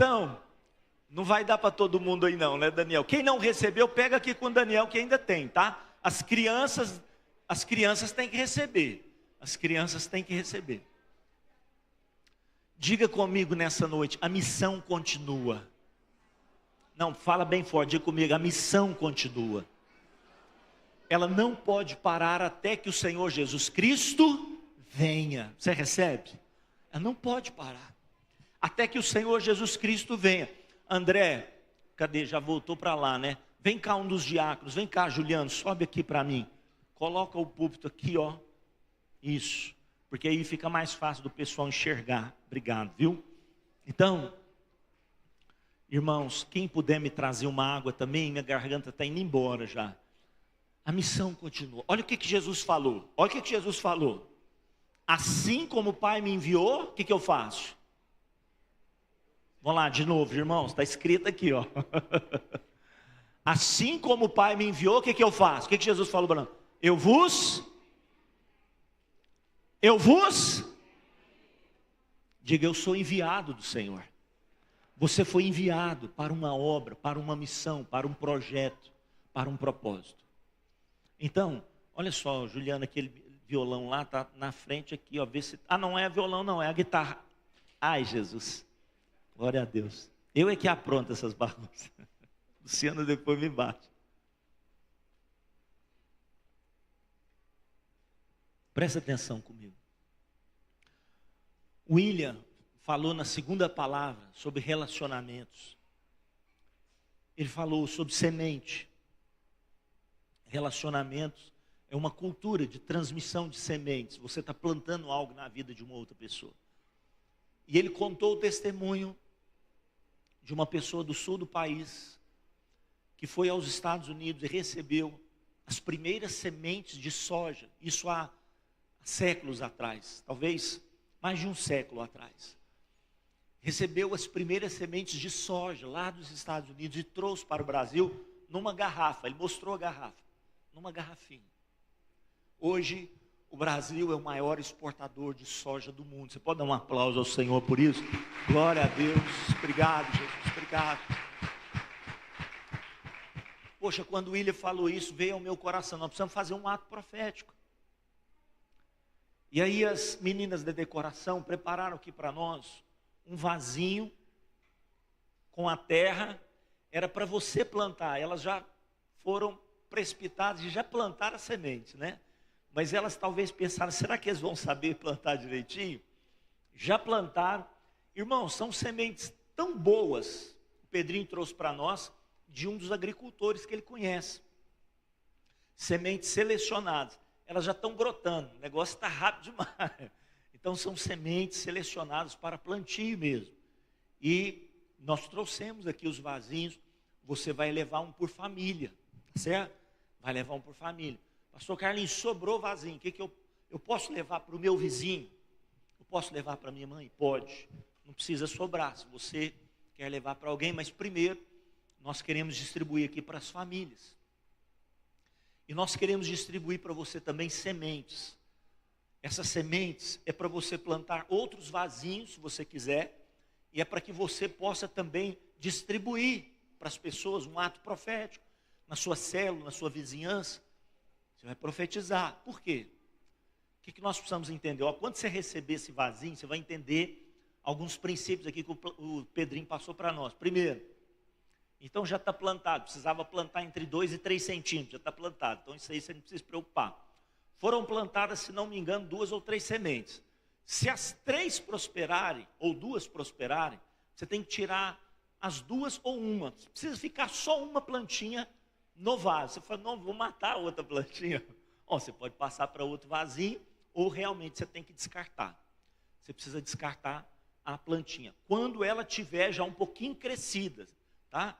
Então, não vai dar para todo mundo aí não, né, Daniel? Quem não recebeu, pega aqui com o Daniel que ainda tem, tá? As crianças têm que receber. As crianças têm que receber. Diga comigo nessa noite, a missão continua. Não, fala bem forte, diga comigo, a missão continua. Ela não pode parar até que o Senhor Jesus Cristo venha. Você recebe? Ela não pode parar. Até que o Senhor Jesus Cristo venha. André, cadê? Já voltou para lá, né? Vem cá um dos diáconos, vem cá Juliano, sobe aqui para mim. Coloca o púlpito aqui, ó. Isso, porque aí fica mais fácil do pessoal enxergar. Obrigado, viu? Então, irmãos, quem puder me trazer uma água também, minha garganta está indo embora já. A missão continua. Olha o que Jesus falou. Olha o que Jesus falou. Assim como o Pai me enviou, o que eu faço? Vamos lá, de novo, irmãos. Está escrito aqui, ó. Assim como o Pai me enviou, o que eu faço? O que Jesus falou para nós? Eu vos... Diga, eu sou enviado do Senhor. Você foi enviado para uma obra, para uma missão, para um projeto, para um propósito. Então, olha só, Juliana, aquele violão lá está na frente aqui, ó, vê se... Ah, não é violão não, é a guitarra. Ai, Jesus, glória a Deus. Eu é que apronto essas bagunças. Luciano depois me bate. Presta atenção comigo. William falou na segunda palavra sobre relacionamentos. Ele falou sobre semente. Relacionamentos é uma cultura de transmissão de sementes. Você está plantando algo na vida de uma outra pessoa. E ele contou o testemunho de uma pessoa do sul do país que foi aos Estados Unidos e recebeu as primeiras sementes de soja. Isso há séculos atrás, talvez mais de um século atrás. Recebeu as primeiras sementes de soja lá dos Estados Unidos e trouxe para o Brasil numa garrafa. Ele mostrou a garrafa. Numa garrafinha. Hoje, o Brasil é o maior exportador de soja do mundo. Você pode dar um aplauso ao Senhor por isso? Glória a Deus. Obrigado, Jesus. Obrigado. Poxa, quando o William falou isso, veio ao meu coração. Nós precisamos fazer um ato profético. E aí as meninas da decoração prepararam aqui para nós um vasinho com a terra. Era para você plantar. Elas já foram precipitadas e já plantaram a semente, né? Mas elas talvez pensaram, será que eles vão saber plantar direitinho? Já plantaram. Irmãos, são sementes tão boas, o Pedrinho trouxe para nós, de um dos agricultores que ele conhece. Sementes selecionadas. Elas já estão brotando, o negócio está rápido demais. Então são sementes selecionadas para plantio mesmo. E nós trouxemos aqui os vasinhos, você vai levar um por família, certo? Vai levar um por família. Pastor Carlinhos, sobrou vasinho, o que eu posso levar para o meu vizinho? Eu posso levar para minha mãe? Pode. Não precisa sobrar, se você quer levar para alguém, mas primeiro, nós queremos distribuir aqui para as famílias. E nós queremos distribuir para você também sementes. Essas sementes é para você plantar outros vasinhos, se você quiser, e é para que você possa também distribuir para as pessoas um ato profético. Na sua célula, na sua vizinhança, você vai profetizar. Por quê? O que nós precisamos entender? Quando você receber esse vasinho, você vai entender alguns princípios aqui que o Pedrinho passou para nós. Primeiro, então já está plantado, precisava plantar entre 2 e 3 centímetros, já está plantado. Então isso aí você não precisa se preocupar. Foram plantadas, se não me engano, 2 ou 3 sementes. Se as 3 prosperarem, ou 2 prosperarem, você tem que tirar as 2 ou uma. Precisa ficar só uma plantinha no vaso. Você fala, não, vou matar a outra plantinha. Você pode passar para outro vasinho, ou realmente você tem que descartar. Você precisa descartar a plantinha. Quando ela tiver já um pouquinho crescida, tá?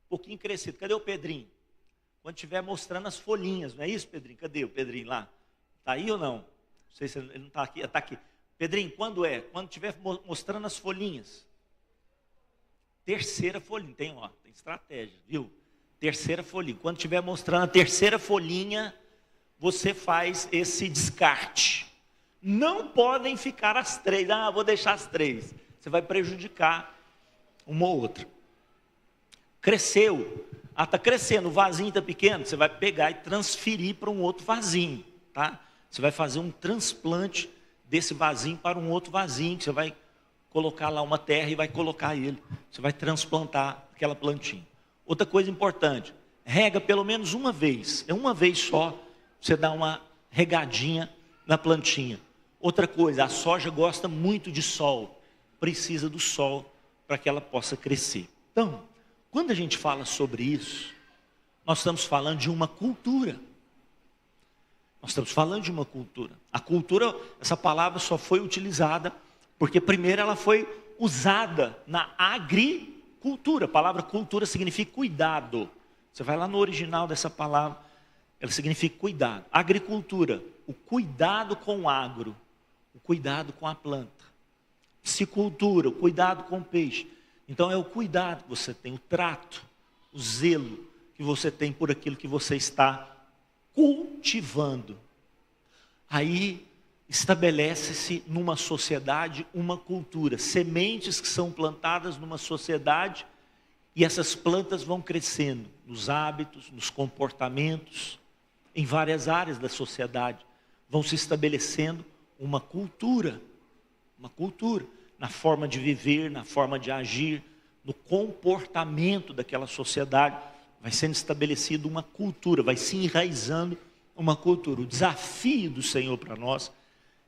Um pouquinho crescida. Cadê o Pedrinho? Quando estiver mostrando as folhinhas, não é isso, Pedrinho? Cadê o Pedrinho lá? Está aí ou não? Não sei se ele não está aqui. Está aqui. Pedrinho, quando é? Quando estiver mostrando as folhinhas. Terceira folhinha. Tem estratégia, viu? Terceira folhinha. Quando estiver mostrando a terceira folhinha, você faz esse descarte. Não podem ficar as 3. Vou deixar as 3. Você vai prejudicar uma ou outra. Cresceu, está crescendo, o vasinho está pequeno, você vai pegar e transferir para um outro vasinho, tá? Você vai fazer um transplante desse vasinho para um outro vasinho, que você vai colocar lá uma terra e vai colocar ele. Você vai transplantar aquela plantinha. Outra coisa importante, rega pelo menos uma vez. É uma vez só, você dá uma regadinha na plantinha. Outra coisa, a soja gosta muito de sol. Precisa do sol para que ela possa crescer. Então, quando a gente fala sobre isso, nós estamos falando de uma cultura. Nós estamos falando de uma cultura. A cultura, essa palavra só foi utilizada porque primeiro ela foi usada na agricultura. A palavra cultura significa cuidado. Você vai lá no original dessa palavra, ela significa cuidado. Agricultura, o cuidado com o agro, o cuidado com a planta. Piscicultura, o cuidado com o peixe. Então é o cuidado que você tem, o trato, o zelo que você tem por aquilo que você está cultivando. Aí estabelece-se numa sociedade uma cultura, sementes que são plantadas numa sociedade e essas plantas vão crescendo nos hábitos, nos comportamentos, em várias áreas da sociedade, vão se estabelecendo uma cultura, na forma de viver, na forma de agir, no comportamento daquela sociedade, vai sendo estabelecida uma cultura, vai se enraizando uma cultura. O desafio do Senhor para nós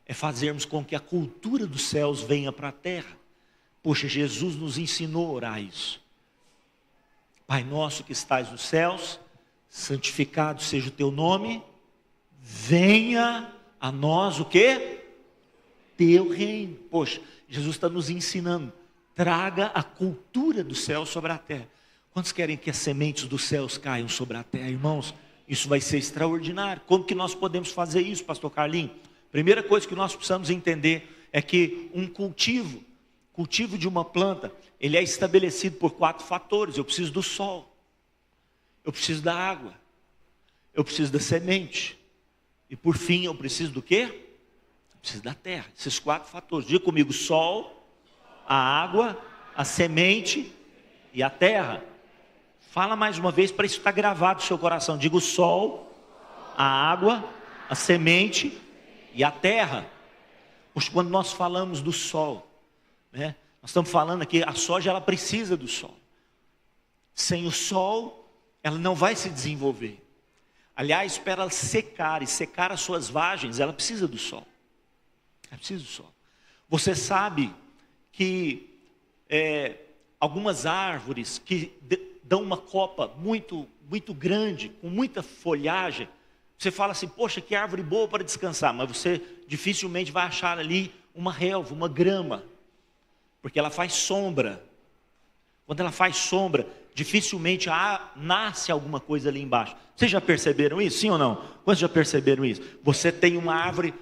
é fazermos com que a cultura dos céus venha para a terra. Poxa, Jesus nos ensinou a orar isso. Pai nosso que estais nos céus, santificado seja o teu nome, venha a nós o quê? Teu reino. Poxa, Jesus está nos ensinando, traga a cultura do céu sobre a terra. Quantos querem que as sementes dos céus caiam sobre a terra, irmãos? Isso vai ser extraordinário. Como que nós podemos fazer isso, pastor Carlinhos? Primeira coisa que nós precisamos entender é que um cultivo de uma planta, ele é estabelecido por 4 fatores. Eu preciso do sol, eu preciso da água, eu preciso da semente, e por fim eu preciso do quê? Eu preciso da terra. Esses 4 fatores, diga comigo: sol, a água, a semente e a terra. Fala mais uma vez para isso estar gravado no seu coração. Diga: o sol, a água, a semente e a terra. Pois quando nós falamos do sol, né, nós estamos falando aqui, a soja ela precisa do sol. Sem o sol, ela não vai se desenvolver. Aliás, para ela secar e secar as suas vagens, ela precisa do sol. Ela precisa do sol. Você sabe que algumas árvores que dão uma copa muito grande, com muita folhagem, você fala assim: poxa, que árvore boa para descansar. Mas você dificilmente vai achar ali uma relva, uma grama, porque ela faz sombra. Quando ela faz sombra, dificilmente nasce alguma coisa ali embaixo. Vocês já perceberam isso, sim ou não? Quantos já perceberam isso? Você tem uma árvore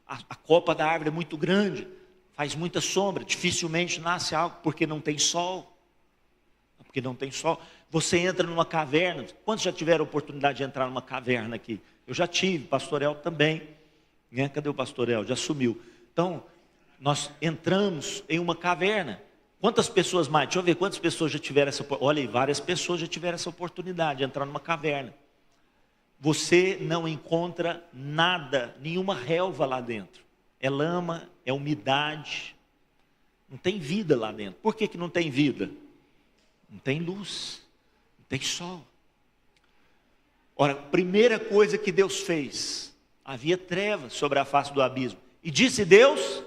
a copa da árvore é muito grande, faz muita sombra, dificilmente nasce algo, porque não tem sol. Porque não tem sol. Você entra numa caverna. Quantos já tiveram a oportunidade de entrar numa caverna aqui? Eu já tive, pastor El também, né? Cadê o pastor El? Já sumiu. Então, nós entramos em uma caverna. Quantas pessoas mais? Deixa eu ver quantas pessoas já tiveram essa oportunidade. Olha aí, várias pessoas já tiveram essa oportunidade de entrar numa caverna. Você não encontra nada, nenhuma relva lá dentro. É lama, é umidade. Não tem vida lá dentro. Por que não tem vida? Não tem luz, não tem sol. Ora, a primeira coisa que Deus fez, havia trevas sobre a face do abismo. E disse Deus: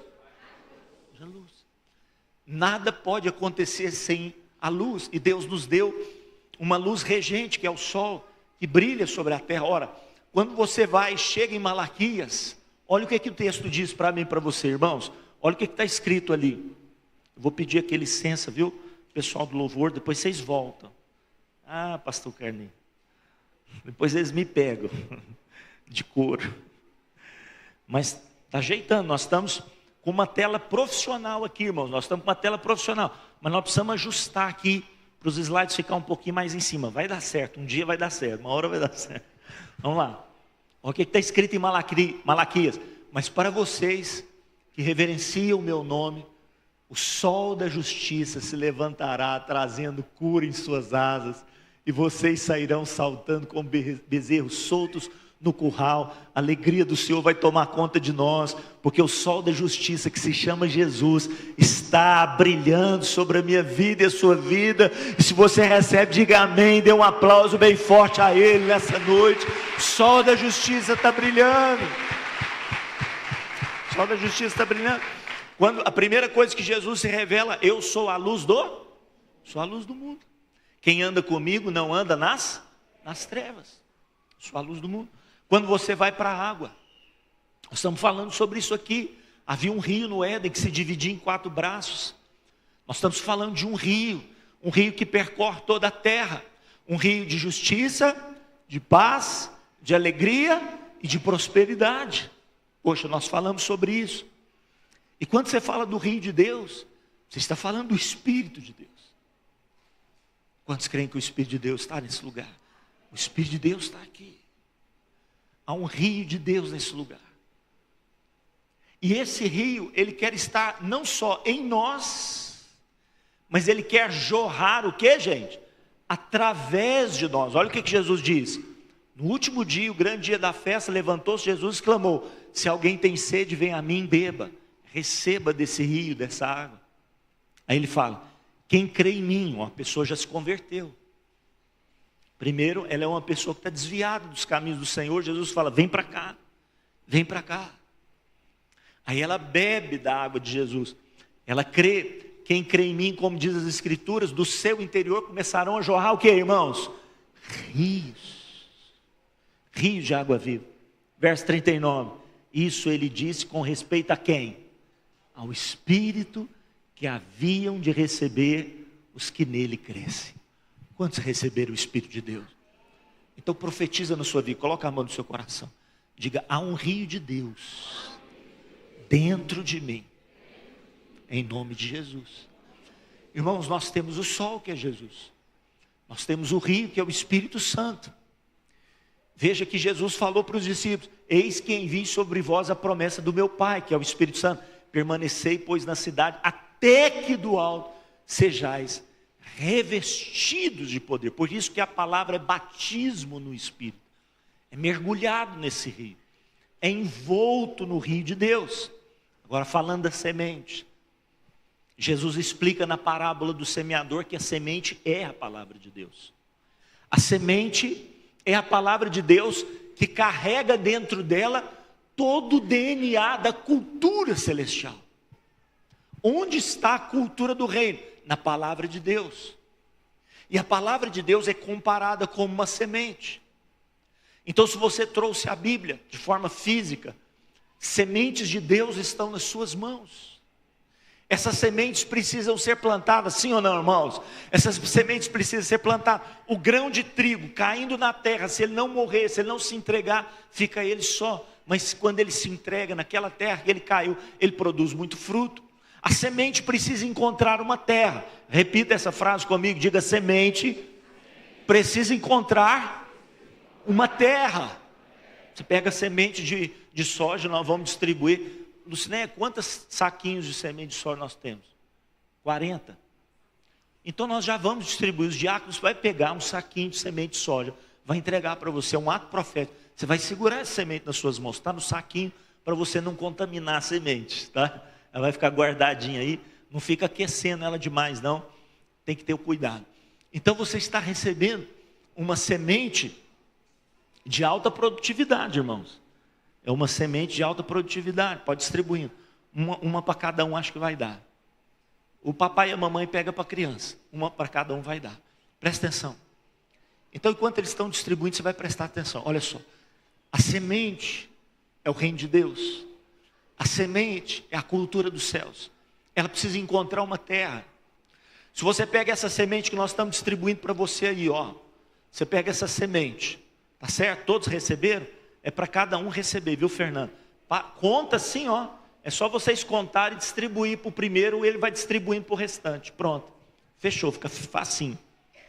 haja luz. Nada pode acontecer sem a luz. E Deus nos deu uma luz regente, que é o sol, que brilha sobre a terra. Ora, quando você chega em Malaquias, olha o que o texto diz para mim e para você, irmãos. Olha o que está escrito ali. Eu vou pedir aqui licença, viu? Pessoal do louvor, depois vocês voltam. Ah, pastor Carlinhos, depois eles me pegam de couro. Mas está ajeitando, nós estamos com uma tela profissional aqui, irmãos. Nós estamos com uma tela profissional, mas nós precisamos ajustar aqui para os slides ficar um pouquinho mais em cima. Vai dar certo, um dia vai dar certo, uma hora vai dar certo. Vamos lá. Olha o que está escrito em Malaquias. Mas para vocês que reverenciam o meu nome, O sol da justiça se levantará, trazendo cura em suas asas, e vocês sairão saltando como bezerros soltos no curral. A alegria do Senhor vai tomar conta de nós, porque o sol da justiça, que se chama Jesus, está brilhando sobre a minha vida e a sua vida. E se você recebe, diga amém, dê um aplauso bem forte a Ele nessa noite. O sol da justiça está brilhando. O sol da justiça está brilhando. Quando a primeira coisa que Jesus se revela, eu sou a luz do mundo. Quem anda comigo não anda nas trevas. Sou a luz do mundo. Quando você vai para a água, nós estamos falando sobre isso aqui. Havia um rio no Éden que se dividia em 4 braços. Nós estamos falando de um rio que percorre toda a terra. Um rio de justiça, de paz, de alegria e de prosperidade. Poxa, nós falamos sobre isso. E quando você fala do rio de Deus, você está falando do Espírito de Deus. Quantos creem que o Espírito de Deus está nesse lugar? O Espírito de Deus está aqui. Há um rio de Deus nesse lugar. E esse rio, ele quer estar não só em nós, mas ele quer jorrar o que, gente? Através de nós. Olha o que Jesus diz. No último dia, o grande dia da festa, levantou-se Jesus e clamou: se alguém tem sede, venha a mim, beba. Receba desse rio, dessa água. Aí ele fala: quem crê em mim, uma pessoa já se converteu. Primeiro, ela é uma pessoa que está desviada dos caminhos do Senhor. Jesus fala: vem para cá, vem para cá. Aí ela bebe da água de Jesus. Ela crê. Quem crê em mim, como diz as Escrituras, do seu interior começarão a jorrar o que, irmãos? Rios de água viva. Verso 39. Isso ele disse com respeito a quem? Ao Espírito que haviam de receber os que nele crescem. Quantos receberam o Espírito de Deus? Então profetiza na sua vida, coloca a mão no seu coração. Diga: há um rio de Deus dentro de mim, em nome de Jesus. Irmãos, nós temos o sol, que é Jesus. Nós temos o rio, que é o Espírito Santo. Veja que Jesus falou para os discípulos: eis que envio sobre vós a promessa do meu Pai, que é o Espírito Santo. Permanecei, pois, na cidade, até que do alto sejais revestidos de poder. Por isso que a palavra é batismo no Espírito. É mergulhado nesse rio. É envolto no rio de Deus. Agora, falando da semente. Jesus explica na parábola do semeador que a semente é a palavra de Deus. A semente é a palavra de Deus que carrega dentro dela todo o DNA da cultura celestial. Onde está a cultura do reino? Na palavra de Deus. E a palavra de Deus é comparada como uma semente. Então, se você trouxe a Bíblia de forma física, sementes de Deus estão nas suas mãos. Essas sementes precisam ser plantadas, sim ou não, irmãos? Essas sementes precisam ser plantadas. O grão de trigo caindo na terra, se ele não morrer, se ele não se entregar, fica ele só. Mas quando ele se entrega naquela terra que ele caiu, ele produz muito fruto. A semente precisa encontrar uma terra. Repita essa frase comigo, diga: semente precisa encontrar uma terra. Você pega a semente de soja, nós vamos distribuir. Lucinéia, quantos saquinhos de semente de soja nós temos? 40. Então nós já vamos distribuir. Os diáconos vai pegar um saquinho de semente de soja, vai entregar para você, é um ato profético. Você vai segurar essa semente nas suas mãos, está no saquinho, para você não contaminar a semente, tá? Ela vai ficar guardadinha aí, não fica aquecendo ela demais não, tem que ter o cuidado. Então você está recebendo uma semente de alta produtividade, irmãos. É uma semente de alta produtividade, pode distribuir. Uma para cada um acho que vai dar. O papai e a mamãe pegam para a criança, uma para cada um vai dar. Presta atenção. Então enquanto eles estão distribuindo, você vai prestar atenção. Olha só, a semente é o reino de Deus. A semente é a cultura dos céus. Ela precisa encontrar uma terra. Se você pega essa semente que nós estamos distribuindo para você aí, ó. Você pega essa semente, tá certo? Todos receberam? É para cada um receber, viu, Fernando? Conta assim, ó. É só vocês contarem e distribuir para o primeiro, ele vai distribuindo para o restante. Pronto. Fechou, fica facinho.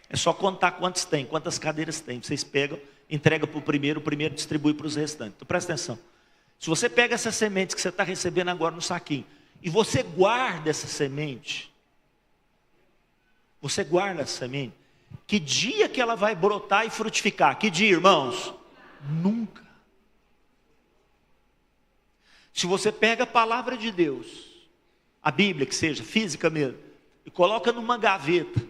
É só contar quantos tem, quantas cadeiras tem. Vocês pegam, entregam para o primeiro distribui para os restantes. Então presta atenção. Se você pega essa semente que você está recebendo agora no saquinho e você guarda essa semente, que dia que ela vai brotar e frutificar? Que dia, irmãos? Nunca. Se você pega a palavra de Deus, a Bíblia que seja, física mesmo, e coloca numa gaveta,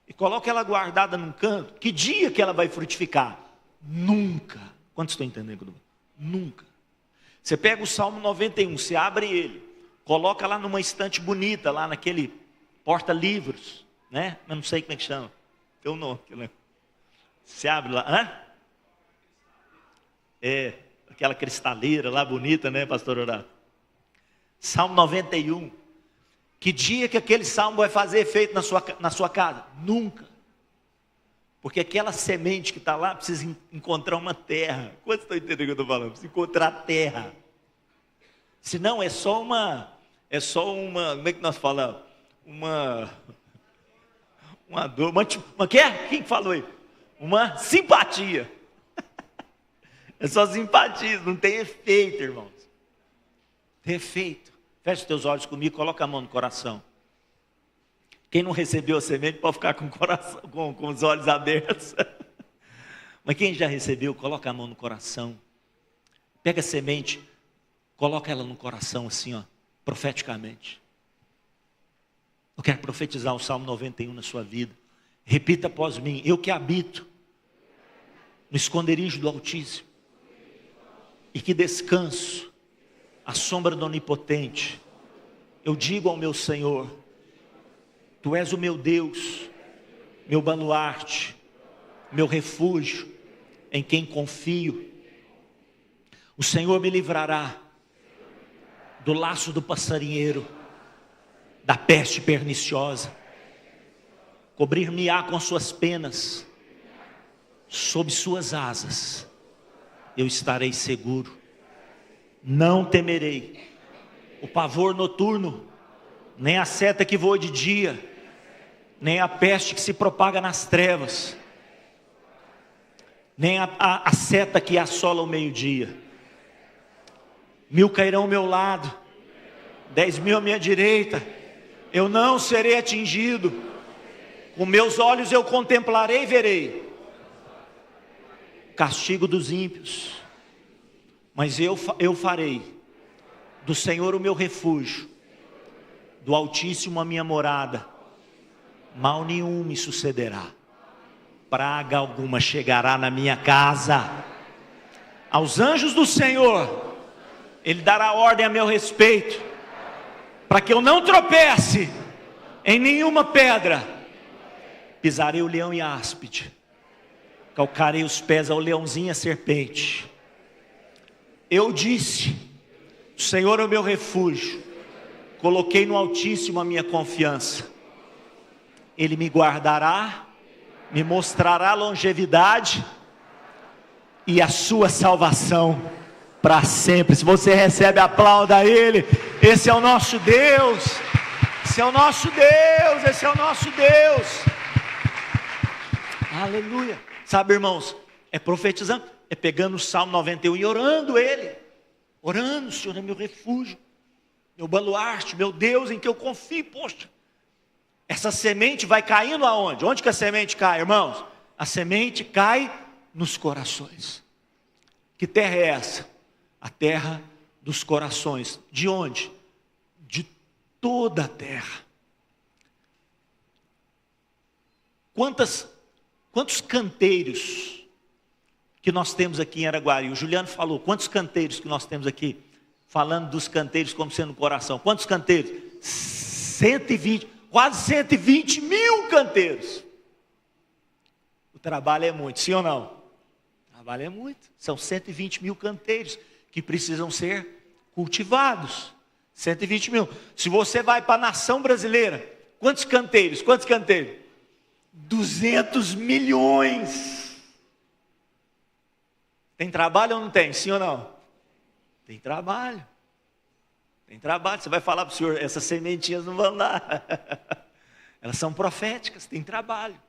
e coloca ela guardada num canto, que dia que ela vai frutificar? Nunca. Quantos estão entendendo? Nunca. Você pega o Salmo 91, você abre ele, coloca lá numa estante bonita, lá naquele porta-livros, né? Eu não sei como é que chama. Tem um nome, né? Você abre lá, aquela cristaleira lá bonita, né, pastor Horácio? Salmo 91. Que dia que aquele salmo vai fazer efeito na sua casa? Nunca. Porque aquela semente que está lá precisa encontrar uma terra. Quantos estão entendendo o que eu estou falando? Precisa encontrar terra. Senão é só uma, como é que nós falamos? Uma dor, quem falou aí? Uma simpatia. É só simpatia, não tem efeito, irmãos. Tem efeito. Feche os teus olhos comigo, coloca a mão no coração. Quem não recebeu a semente pode ficar com o coração, com os olhos abertos. Mas quem já recebeu, coloca a mão no coração. Pega a semente, coloca ela no coração assim, ó, profeticamente. Eu quero profetizar o Salmo 91 na sua vida. Repita após mim: eu que habito no esconderijo do Altíssimo, e que descanso à sombra do Onipotente, eu digo ao meu Senhor: Tu és o meu Deus, meu baluarte, meu refúgio, em quem confio. O Senhor me livrará do laço do passarinheiro, da peste perniciosa. Cobrir-me-á com suas penas, sob suas asas eu estarei seguro. Não temerei o pavor noturno, nem a seta que voa de dia, nem a peste que se propaga nas trevas, nem a seta que assola o meio-dia. 1000 cairão ao meu lado, 10.000 à minha direita, eu não serei atingido. Com meus olhos eu contemplarei e verei o castigo dos ímpios, mas eu farei do Senhor o meu refúgio, do Altíssimo a minha morada. Mal nenhum me sucederá, praga alguma chegará na minha casa. Aos anjos do Senhor Ele dará ordem a meu respeito, para que eu não tropece em nenhuma pedra. Pisarei o leão e a áspide, calcarei os pés ao leãozinho e à serpente. Eu disse: o Senhor é o meu refúgio, coloquei no Altíssimo a minha confiança. Ele me guardará, me mostrará longevidade e a sua salvação para sempre. Se você recebe, aplauda a Ele. Esse é o nosso Deus, esse é o nosso Deus, esse é o nosso Deus. Aleluia. Sabe, irmãos, é profetizando, é pegando o Salmo 91 e orando ele. Orando: o Senhor é meu refúgio, meu baluarte, meu Deus em que eu confio. Poxa, essa semente vai caindo aonde? Onde que a semente cai, irmãos? A semente cai nos corações. Que terra é essa? A terra dos corações. De onde? De toda a terra. Quantos canteiros que nós temos aqui em Araguari? O Juliano falou, quantos canteiros que nós temos aqui? Falando dos canteiros como sendo coração. Quantos canteiros? 120, quase 120 mil canteiros. O trabalho é muito, sim ou não? O trabalho é muito. São 120 mil canteiros que precisam ser cultivados. 120 mil. Se você vai para a nação brasileira, quantos canteiros? 200 milhões. Tem trabalho ou não tem? Sim ou não? Tem trabalho. Tem trabalho. Você vai falar para o senhor: essas sementinhas não vão dar. Elas são proféticas, tem trabalho.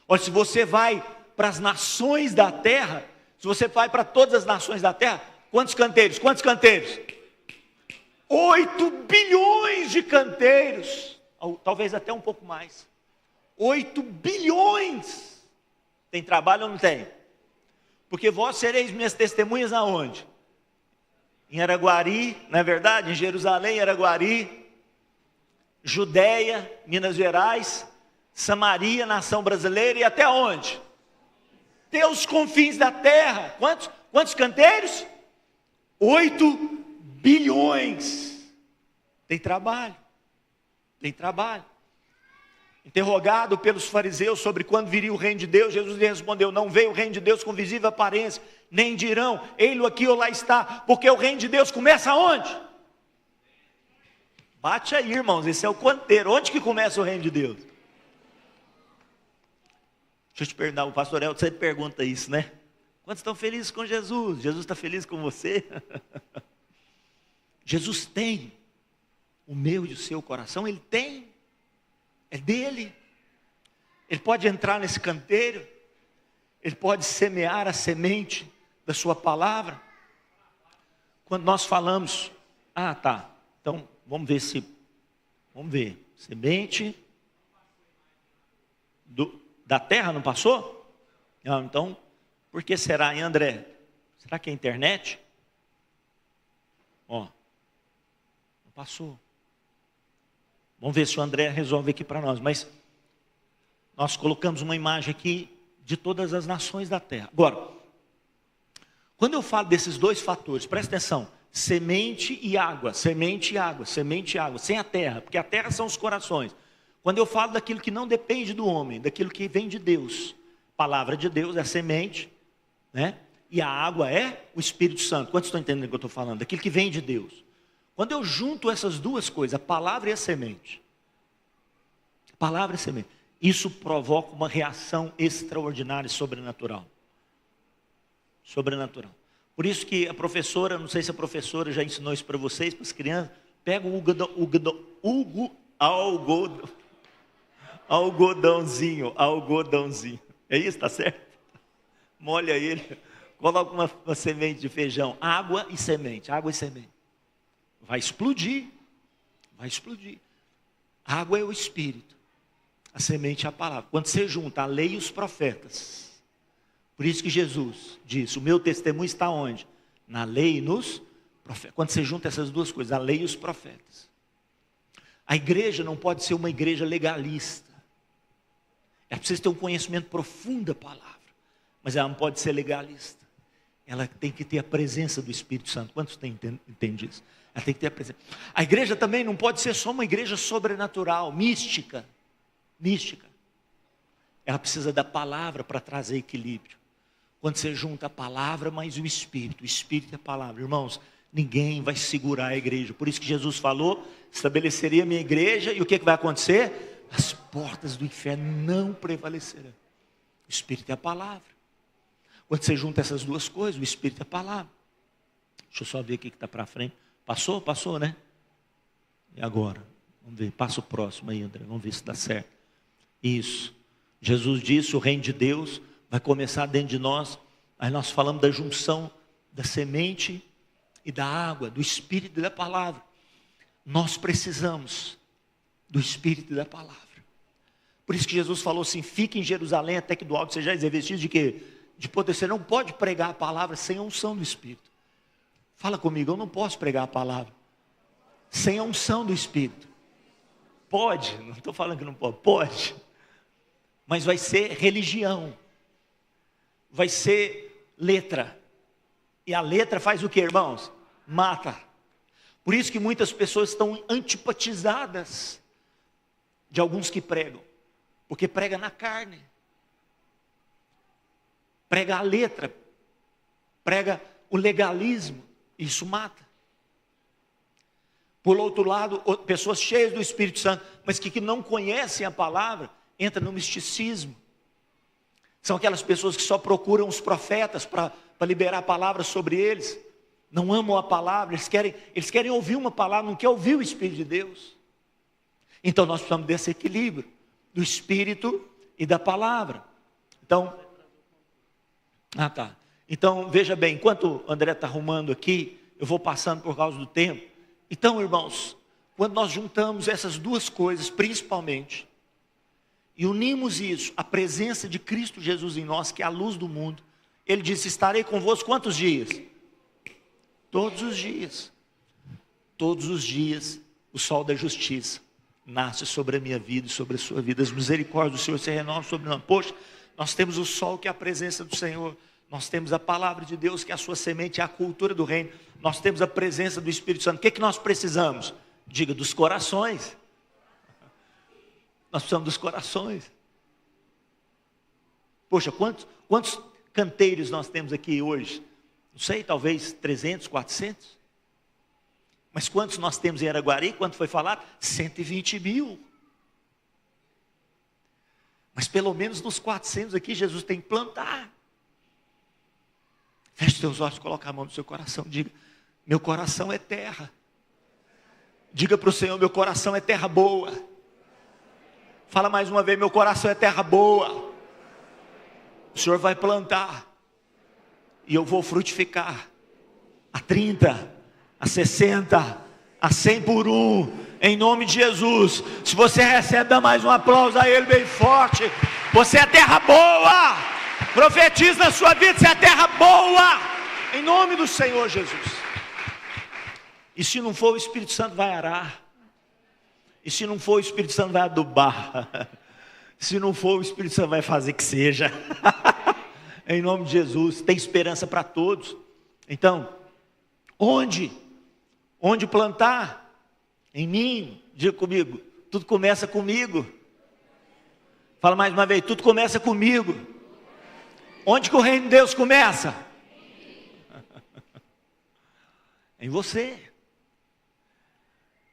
Olha, se você vai para as nações da terra, se você vai para todas as nações da terra, quantos canteiros? 1 8 bilhões de canteiros, talvez até um pouco mais. 8 bilhões. Tem trabalho ou não tem? Porque vós sereis minhas testemunhas aonde? Em Araguari, não é verdade? Em Jerusalém, Araguari, Judéia, Minas Gerais, Samaria, nação brasileira e até onde? Até os confins da terra. Quantos canteiros? 8 bilhões. Tem trabalho. Tem trabalho. Interrogado pelos fariseus sobre quando viria o reino de Deus, Jesus lhe respondeu: não veio o reino de Deus com visível aparência, nem dirão, ei-lo aqui ou lá está, porque o reino de Deus começa aonde? Bate aí, irmãos, esse é o canteiro. Onde que começa o reino de Deus? Deixa eu te perguntar, o pastor Elton sempre pergunta isso, né? Quantos estão felizes com Jesus? Jesus está feliz com você? Jesus tem o meu e o seu coração, Ele tem. É dele. Ele pode entrar nesse canteiro. Ele pode semear a semente da sua palavra. Quando nós falamos, então vamos ver, semente da terra não passou? Não, então, por que será, hein, André? Será que é a internet? Não passou. Vamos ver se o André resolve aqui para nós. Mas nós colocamos uma imagem aqui de todas as nações da terra. Agora, quando eu falo desses dois fatores, presta atenção: semente e água, semente e água, semente e água, sem a terra, porque a terra são os corações. Quando eu falo daquilo que não depende do homem, daquilo que vem de Deus, a palavra de Deus é a semente, né? E a água é o Espírito Santo. Quantos estão entendendo o que eu estou falando? Daquilo que vem de Deus. Quando eu junto essas duas coisas, a palavra e a semente, isso provoca uma reação extraordinária e sobrenatural. Sobrenatural. Por isso que a professora, não sei se a professora já ensinou isso para vocês, para as crianças, pega o algodãozinho. É isso, está certo? Molha ele, coloca uma semente de feijão, água e semente. Vai explodir. A água é o Espírito, a semente é a palavra. Quando você junta a lei e os profetas, por isso que Jesus disse: o meu testemunho está onde? Na lei e nos profetas. Quando você junta essas duas coisas, a lei e os profetas, a igreja não pode ser uma igreja legalista. Ela precisa ter um conhecimento profundo da palavra, mas ela não pode ser legalista. Ela tem que ter a presença do Espírito Santo. Quantos entendem isso? Ela tem que ter a presença. A igreja também não pode ser só uma igreja sobrenatural, mística. Ela precisa da palavra para trazer equilíbrio. Quando você junta a palavra mais o Espírito e a palavra, irmãos, ninguém vai segurar a igreja. Por isso que Jesus falou: estabeleceria a minha igreja, e o que vai acontecer? As portas do inferno não prevalecerão. O Espírito é a palavra. Quando você junta essas duas coisas, o Espírito é a palavra. Deixa eu só ver o que está para frente. Passou, né? E agora? Vamos ver, passa o próximo aí, André. Vamos ver se dá certo. Isso. Jesus disse: o reino de Deus vai começar dentro de nós. Aí nós falamos da junção da semente e da água, do Espírito e da palavra. Nós precisamos do Espírito e da palavra. Por isso que Jesus falou assim: fique em Jerusalém até que do alto sejais revestidos de quê? De poder. Você não pode pregar a palavra sem a unção do Espírito. Fala comigo: eu não posso pregar a palavra sem a unção do Espírito. Pode, não estou falando que não pode, mas vai ser religião, vai ser letra, e a letra faz o que, irmãos? Mata. Por isso que muitas pessoas estão antipatizadas de alguns que pregam, porque prega na carne, prega a letra, prega o legalismo, isso mata. Por outro lado, pessoas cheias do Espírito Santo, mas que não conhecem a palavra, entram no misticismo. São aquelas pessoas que só procuram os profetas para liberar a palavra sobre eles. Não amam a palavra, eles querem ouvir uma palavra, não querem ouvir o Espírito de Deus. Então nós precisamos desse equilíbrio, do Espírito e da palavra. Então veja bem, enquanto o André está arrumando aqui, eu vou passando por causa do tempo. Então, irmãos, quando nós juntamos essas duas coisas, principalmente, e unimos isso, a presença de Cristo Jesus em nós, que é a luz do mundo, Ele disse: estarei convosco quantos dias? Todos os dias. Todos os dias, o sol da justiça nasce sobre a minha vida e sobre a sua vida. As misericórdias do Senhor se renovam sobre nós. Poxa, nós temos o sol, que é a presença do Senhor. Nós temos a palavra de Deus, que é a sua semente, é a cultura do reino. Nós temos a presença do Espírito Santo. O que é que nós precisamos? Diga, dos corações. Nós precisamos dos corações. Poxa, quantos canteiros nós temos aqui hoje? Não sei, talvez 300, 400. Mas quantos nós temos em Araguari? Quanto foi falado? 120 mil. Mas pelo menos nos 400 aqui, Jesus tem que plantar. Feche seus olhos, coloque a mão no seu coração. Diga: meu coração é terra. Diga para o Senhor: meu coração é terra boa. Fala mais uma vez: meu coração é terra boa. O Senhor vai plantar, e eu vou frutificar, a 30, a 60, a 100 por um, em nome de Jesus. Se você recebe, dá mais um aplauso a Ele bem forte. Você é terra boa. Profetiza na sua vida: você é terra boa, em nome do Senhor Jesus. E se não for, o Espírito Santo vai arar. E se não for, o Espírito Santo vai adubar. Se não for, o Espírito Santo vai fazer que seja. Em nome de Jesus. Tem esperança para todos. Então, onde plantar? Em mim. Diga comigo: tudo começa comigo. Fala mais uma vez: tudo começa comigo. Onde que o reino de Deus começa? Em você.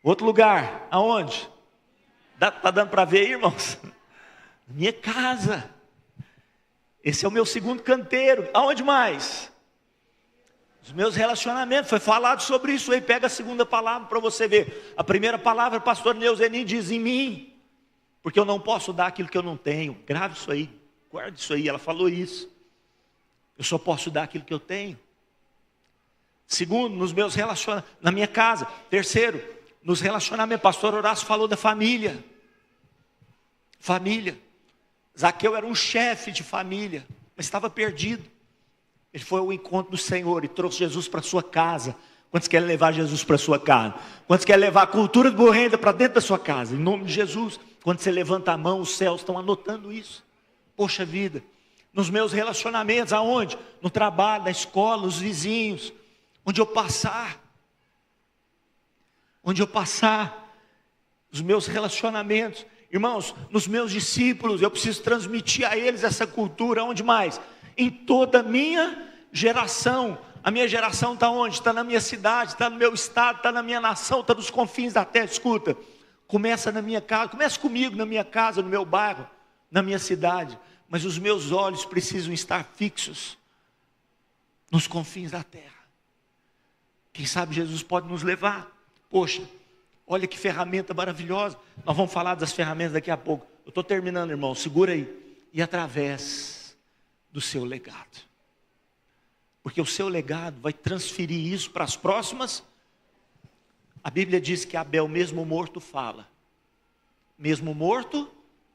Outro lugar, aonde? Está dando para ver aí, irmãos? Minha casa. Esse é o meu segundo canteiro. Aonde mais? Os meus relacionamentos. Foi falado sobre isso aí. Pega a segunda palavra para você ver. A primeira palavra, o pastor Neuzenin diz: em mim. Porque eu não posso dar aquilo que eu não tenho. Grave isso aí, guarde isso aí. Ela falou isso. Eu só posso dar aquilo que eu tenho. Segundo, nos meus relacionamentos, na minha casa. Terceiro, nos relacionamentos. Pastor Horácio falou da família. Família. Zaqueu era um chefe de família, mas estava perdido. Ele foi ao encontro do Senhor e trouxe Jesus para sua casa. Quantos querem levar Jesus para sua casa? Quantos querem levar a cultura do reino para dentro da sua casa? Em nome de Jesus. Quando você levanta a mão, os céus estão anotando isso. Poxa vida. Nos meus relacionamentos, aonde? No trabalho, na escola, os vizinhos. Onde eu passar. Onde eu passar. Os meus relacionamentos. Irmãos, nos meus discípulos, eu preciso transmitir a eles essa cultura. Onde mais? Em toda a minha geração. A minha geração está onde? Está na minha cidade, está no meu estado, está na minha nação, está nos confins da terra. Escuta, começa na minha casa, começa comigo na minha casa, no meu bairro, na minha cidade. Mas os meus olhos precisam estar fixos nos confins da terra. Quem sabe Jesus pode nos levar. Poxa, olha que ferramenta maravilhosa. Nós vamos falar das ferramentas daqui a pouco. Eu estou terminando, irmão, segura aí. E através do seu legado. Porque o seu legado vai transferir isso para as próximas. A Bíblia diz que Abel, mesmo morto, fala. Mesmo morto,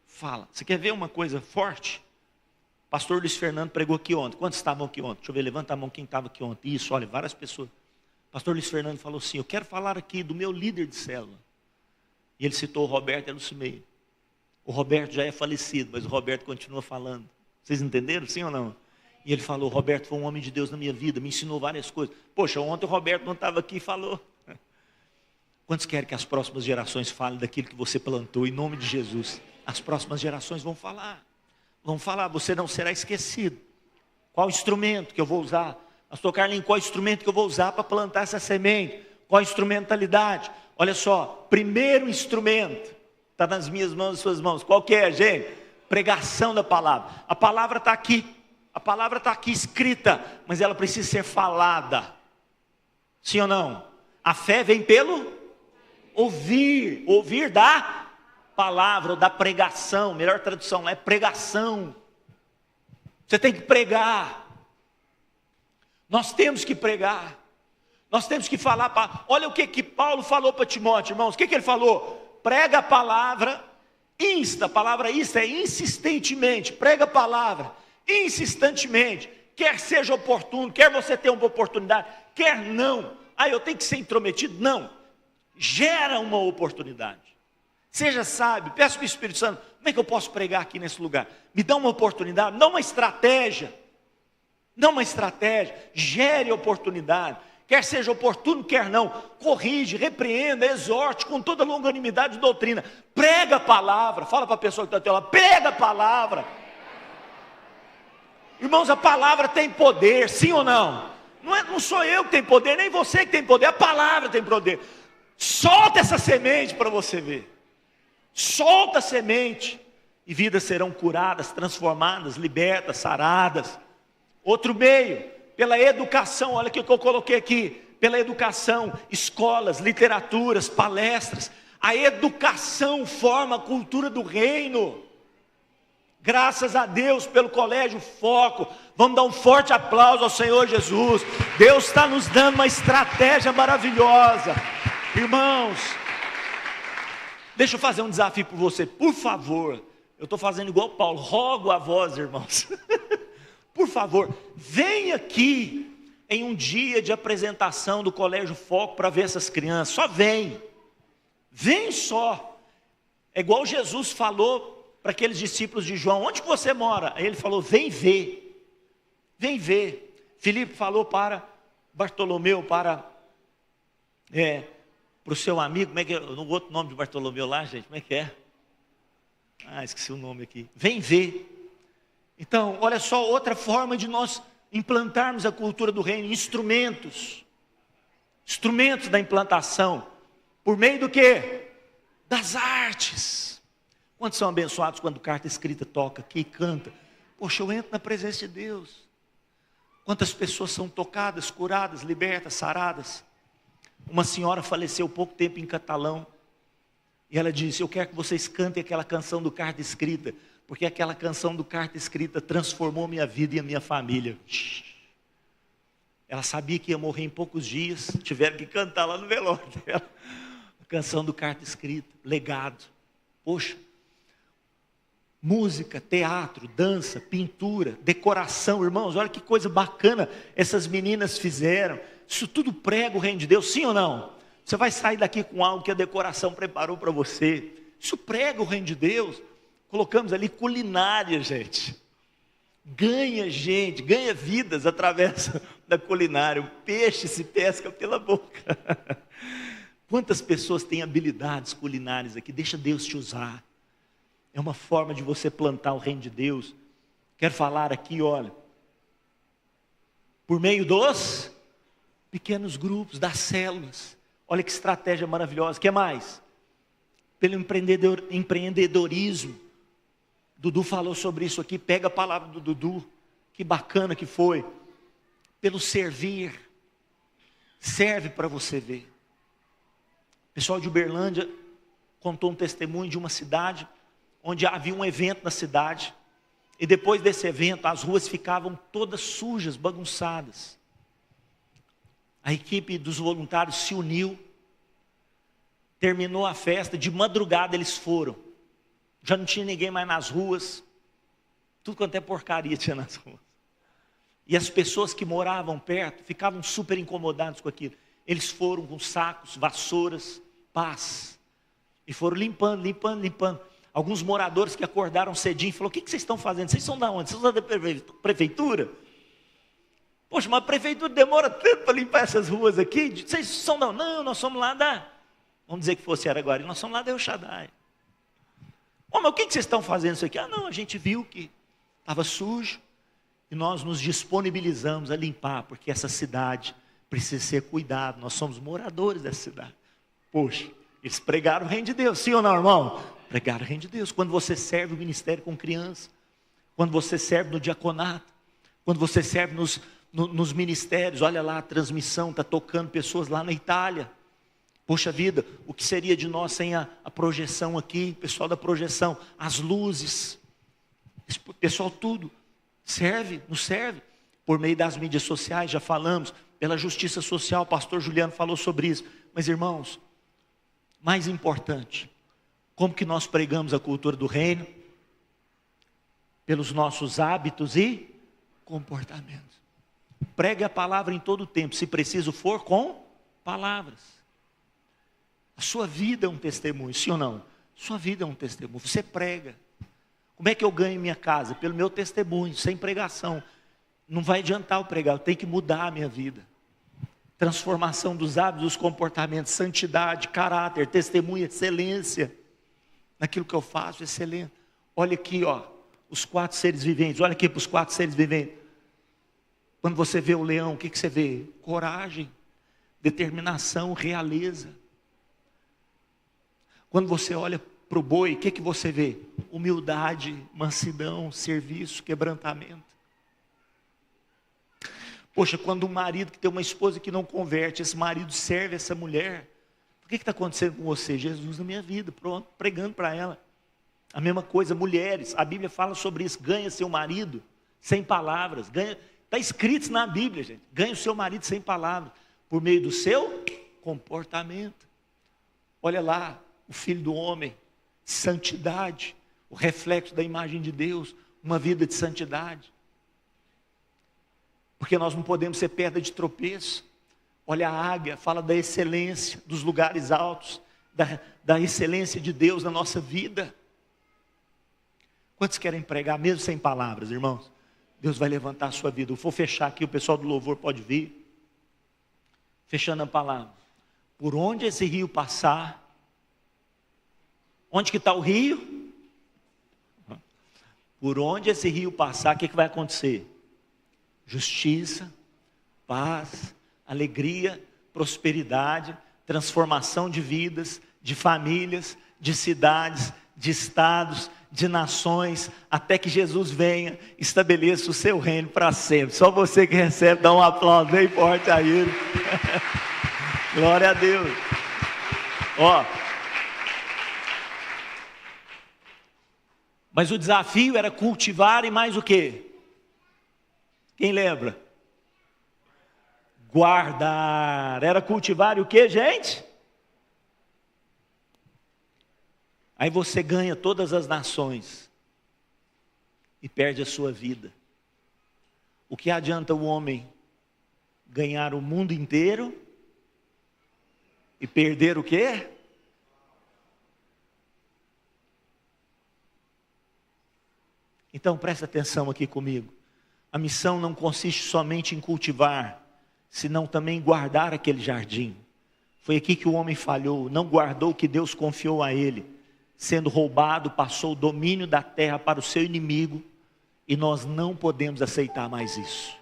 fala. Você quer ver uma coisa forte? Pastor Luiz Fernando pregou aqui ontem. Quantos estavam aqui ontem? Deixa eu ver, levanta a mão quem estava aqui ontem. Isso, olha, várias pessoas. Pastor Luiz Fernando falou assim: eu quero falar aqui do meu líder de célula. E ele citou o Roberto Elucimeiro. O Roberto já é falecido, mas o Roberto continua falando. Vocês entenderam, sim ou não? E ele falou: Roberto foi um homem de Deus na minha vida, me ensinou várias coisas. Poxa, ontem o Roberto não estava aqui e falou. Quantos querem que as próximas gerações falem daquilo que você plantou, em nome de Jesus? As próximas gerações vão falar. Vão falar, você não será esquecido. Qual instrumento que eu vou usar? Pastor Carlinhos, qual instrumento que eu vou usar para plantar essa semente? Qual a instrumentalidade? Olha só, primeiro instrumento, está nas minhas mãos, nas suas mãos. Qual que é, gente? Pregação da palavra. A palavra está aqui. A palavra está aqui escrita, mas ela precisa ser falada. Sim ou não? A fé vem pelo ouvir. Ouvir da palavra, ou da pregação. Melhor tradução é pregação. Você tem que pregar. Nós temos que pregar. Nós temos que falar, olha o que Paulo falou para Timóteo, irmãos, o que ele falou? Prega a palavra, a palavra insta é insistentemente, prega a palavra, insistentemente, quer seja oportuno, quer você tenha uma oportunidade, quer não, eu tenho que ser intrometido, não, gera uma oportunidade, seja sábio, peça para o Espírito Santo, como é que eu posso pregar aqui nesse lugar? Me dá uma oportunidade, me dá uma estratégia, gere oportunidade, quer seja oportuno, quer não, corrige, repreenda, exorte, com toda longanimidade de doutrina, prega a palavra, fala para a pessoa que está ao teu lado, prega a palavra, irmãos, a palavra tem poder, sim ou não? Não sou eu que tenho poder, nem você que tem poder, a palavra tem poder, solta essa semente para você ver, solta a semente, e vidas serão curadas, transformadas, libertas, saradas. Outro meio, pela educação, olha o que eu coloquei aqui, pela educação, escolas, literaturas, palestras, a educação forma a cultura do reino, graças a Deus pelo Colégio Foco, vamos dar um forte aplauso ao Senhor Jesus, Deus está nos dando uma estratégia maravilhosa, irmãos, deixa eu fazer um desafio por você, por favor, eu estou fazendo igual Paulo, rogo a vós, irmãos, por favor, vem aqui em um dia de apresentação do Colégio Foco para ver essas crianças, só vem só, é igual Jesus falou para aqueles discípulos de João, onde que você mora? Aí ele falou, vem ver, Filipe falou para Bartolomeu, para o seu amigo, como é que é, o outro nome de Bartolomeu lá, gente, como é que é? Esqueci o nome aqui, vem ver. Então, olha só, outra forma de nós implantarmos a cultura do reino, instrumentos da implantação, por meio do quê? Das artes. Quantos são abençoados quando carta escrita toca aqui e canta? Poxa, eu entro na presença de Deus. Quantas pessoas são tocadas, curadas, libertas, saradas? Uma senhora faleceu pouco tempo em Catalão, e ela disse, eu quero que vocês cantem aquela canção do carta escrita, porque aquela canção do carta escrita transformou minha vida e a minha família. Ela sabia que ia morrer em poucos dias, tiveram que cantar lá no velório dela. A canção do carta escrita, legado. Poxa, música, teatro, dança, pintura, decoração, irmãos, olha que coisa bacana essas meninas fizeram. Isso tudo prega o reino de Deus, sim ou não? Você vai sair daqui com algo que a decoração preparou para você. Isso prega o reino de Deus. Colocamos ali culinária, gente. Ganha vidas através da culinária. O peixe se pesca pela boca. Quantas pessoas têm habilidades culinárias aqui? Deixa Deus te usar. É uma forma de você plantar o reino de Deus. Quero falar aqui, olha, por meio dos pequenos grupos, das células. Olha que estratégia maravilhosa. O que mais? Pelo empreendedorismo. Dudu falou sobre isso aqui, pega a palavra do Dudu, que bacana que foi. Pelo servir, serve para você ver. O pessoal de Uberlândia contou um testemunho de uma cidade, onde havia um evento na cidade, e depois desse evento as ruas ficavam todas sujas, bagunçadas. A equipe dos voluntários se uniu, terminou a festa, de madrugada eles foram. Já não tinha ninguém mais nas ruas, tudo quanto é porcaria tinha nas ruas. E as pessoas que moravam perto ficavam super incomodados com aquilo. Eles foram com sacos, vassouras, pás, e foram limpando. Alguns moradores que acordaram cedinho falaram, o que vocês estão fazendo? Vocês são da onde? Vocês são da prefeitura? Poxa, mas a prefeitura demora tanto para limpar essas ruas aqui. Vocês são da onde? Não, nós somos lá da... Vamos dizer que fosse Araguari, nós somos lá da El Shaddai. Mas o que vocês estão fazendo isso aqui? Não, a gente viu que estava sujo e nós nos disponibilizamos a limpar, porque essa cidade precisa ser cuidada, nós somos moradores dessa cidade. Poxa, eles pregaram o reino de Deus, sim ou não, irmão? Pregaram o reino de Deus. Quando você serve o ministério com criança, quando você serve no diaconato, quando você serve nos ministérios, olha lá a transmissão, está tocando pessoas lá na Itália. Poxa vida, o que seria de nós sem a projeção aqui, pessoal da projeção, as luzes, pessoal tudo, nos serve, por meio das mídias sociais, já falamos, pela justiça social. O pastor Juliano falou sobre isso. Mas, irmãos, mais importante, como que nós pregamos a cultura do reino? Pelos nossos hábitos e comportamentos. Pregue a palavra em todo o tempo, se preciso for, com palavras. A sua vida é um testemunho, sim ou não? Sua vida é um testemunho, você prega. Como é que eu ganho minha casa? Pelo meu testemunho, sem pregação. Não vai adiantar eu pregar, eu tenho que mudar a minha vida. Transformação dos hábitos, dos comportamentos, santidade, caráter, testemunho, excelência. Naquilo que eu faço, excelente. Olha aqui, ó, os 4 seres viventes, olha aqui para os 4 seres viventes. Quando você vê o leão, o que você vê? Coragem, determinação, realeza. Quando você olha para o boi, o que você vê? Humildade, mansidão, serviço, quebrantamento. Poxa, quando um marido que tem uma esposa que não converte, esse marido serve essa mulher, o que está acontecendo com você? Jesus na minha vida, pronto, pregando para ela. A mesma coisa, mulheres, a Bíblia fala sobre isso, ganha seu marido sem palavras, está escrito na Bíblia, gente, ganha o seu marido sem palavras, por meio do seu comportamento. Olha lá, o Filho do Homem, santidade, o reflexo da imagem de Deus, uma vida de santidade. Porque nós não podemos ser pedra de tropeço. Olha a águia, fala da excelência, dos lugares altos, da excelência de Deus na nossa vida. Quantos querem pregar mesmo sem palavras, irmãos? Deus vai levantar a sua vida. Eu vou fechar aqui, o pessoal do louvor pode vir. Fechando a palavra. Por onde esse rio passar, onde que está o rio? Por onde esse rio passar, o que vai acontecer? Justiça, paz, alegria, prosperidade, transformação de vidas, de famílias, de cidades, de estados, de nações, até que Jesus venha, estabeleça o seu reino para sempre. Só você que recebe, dá um aplauso bem forte a Ele. Glória a Deus. Ó. Mas o desafio era cultivar e mais o quê? Quem lembra? Guardar. Era cultivar e o quê, gente? Aí você ganha todas as nações e perde a sua vida. O que adianta o homem ganhar o mundo inteiro e perder o quê? Então presta atenção aqui comigo. A missão não consiste somente em cultivar, senão também em guardar aquele jardim. Foi aqui que o homem falhou, não guardou o que Deus confiou a ele. Sendo roubado, passou o domínio da terra para o seu inimigo, e nós não podemos aceitar mais isso.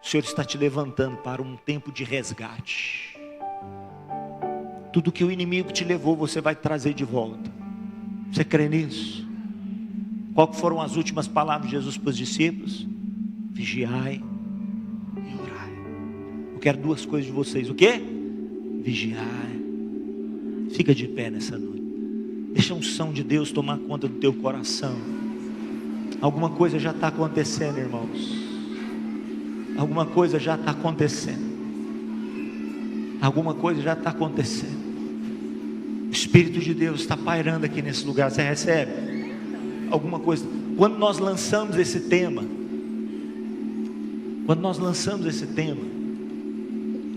O Senhor está te levantando para um tempo de resgate. Tudo que o inimigo te levou, você vai trazer de volta. Você crê nisso? Qual foram as últimas palavras de Jesus para os discípulos? Vigiai e orai. Eu quero 2 coisas de vocês. O quê? Vigiai. Fica de pé nessa noite. Deixa a unção de Deus tomar conta do teu coração. Alguma coisa já está acontecendo, irmãos. Alguma coisa já está acontecendo. Alguma coisa já está acontecendo. O Espírito de Deus está pairando aqui nesse lugar. Você recebe? Alguma coisa. Quando nós lançamos esse tema,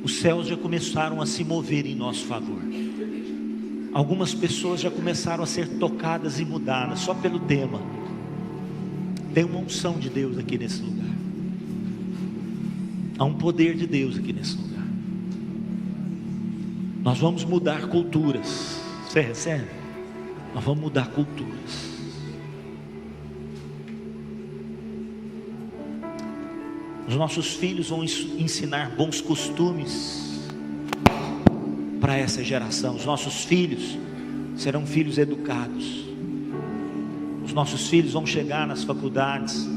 os céus já começaram a se mover em nosso favor. Algumas pessoas já começaram a ser tocadas e mudadas só pelo tema. Tem uma unção de Deus aqui nesse lugar. Há um poder de Deus aqui nesse lugar. Nós vamos mudar culturas. Você recebe? Nós vamos mudar culturas. Os nossos filhos vão ensinar bons costumes para essa geração. Os nossos filhos serão filhos educados. Os nossos filhos vão chegar nas faculdades,